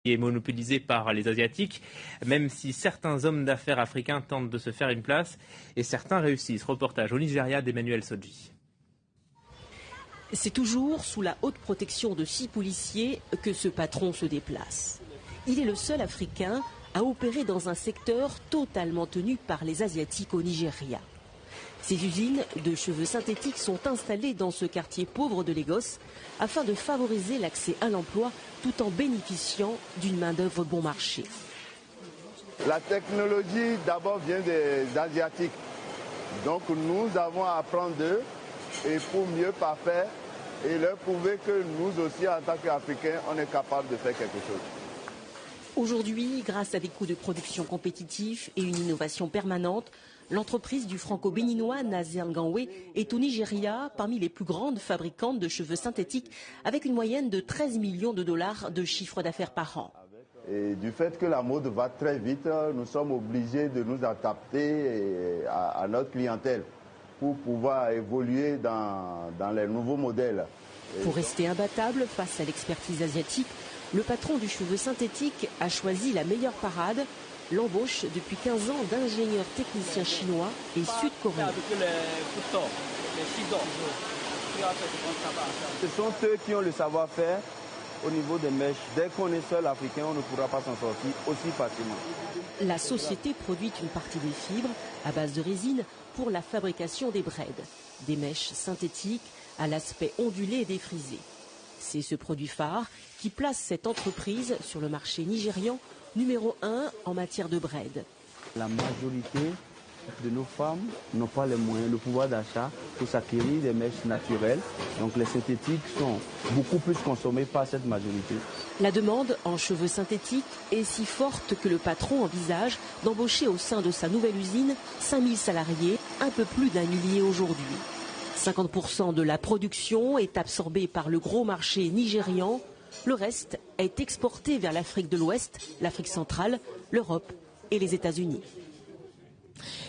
est monopolisé par les Asiatiques, même si certains hommes d'affaires africains tentent de se faire une place et certains réussissent. Reportage au Nigeria d'Emmanuel Sodji. C'est toujours sous la haute protection de 6 policiers que ce patron se déplace. Il est le seul Africain à opérer dans un secteur totalement tenu par les Asiatiques au Nigeria. Ces usines de cheveux synthétiques sont installées dans ce quartier pauvre de Lagos afin de favoriser l'accès à l'emploi tout en bénéficiant d'une main-d'œuvre bon marché. La technologie d'abord vient des Asiatiques. Donc nous avons à apprendre d'eux et pour mieux parfaire et leur prouver que nous aussi en tant qu'Africains, on est capable de faire quelque chose. Aujourd'hui, grâce à des coûts de production compétitifs et une innovation permanente, l'entreprise du franco-béninois Nasser Nganwe est au Nigeria parmi les plus grandes fabricantes de cheveux synthétiques avec une moyenne de 13 millions de dollars de chiffre d'affaires par an. Et du fait que la mode va très vite, nous sommes obligés de nous adapter à notre clientèle pour pouvoir évoluer dans les nouveaux modèles. Pour rester imbattable face à l'expertise asiatique, le patron du cheveu synthétique a choisi la meilleure parade, l'embauche depuis 15 ans d'ingénieurs techniciens chinois et sud-coréens. Ce sont eux qui ont le savoir-faire au niveau des mèches. Dès qu'on est seul africain, on ne pourra pas s'en sortir aussi facilement. La société produit une partie des fibres à base de résine pour la fabrication des braids, des mèches synthétiques à l'aspect ondulé et défrisé. C'est ce produit phare qui place cette entreprise sur le marché nigérian numéro 1 en matière de braids. La majorité de nos femmes n'ont pas les moyens, le pouvoir d'achat pour s'acquérir des mèches naturelles. Donc les synthétiques sont beaucoup plus consommés par cette majorité. La demande en cheveux synthétiques est si forte que le patron envisage d'embaucher au sein de sa nouvelle usine 5000 salariés, un peu plus d'1 millier aujourd'hui. 50% de la production est absorbée par le gros marché nigérian. Le reste est exporté vers l'Afrique de l'Ouest, l'Afrique centrale, l'Europe et les États-Unis.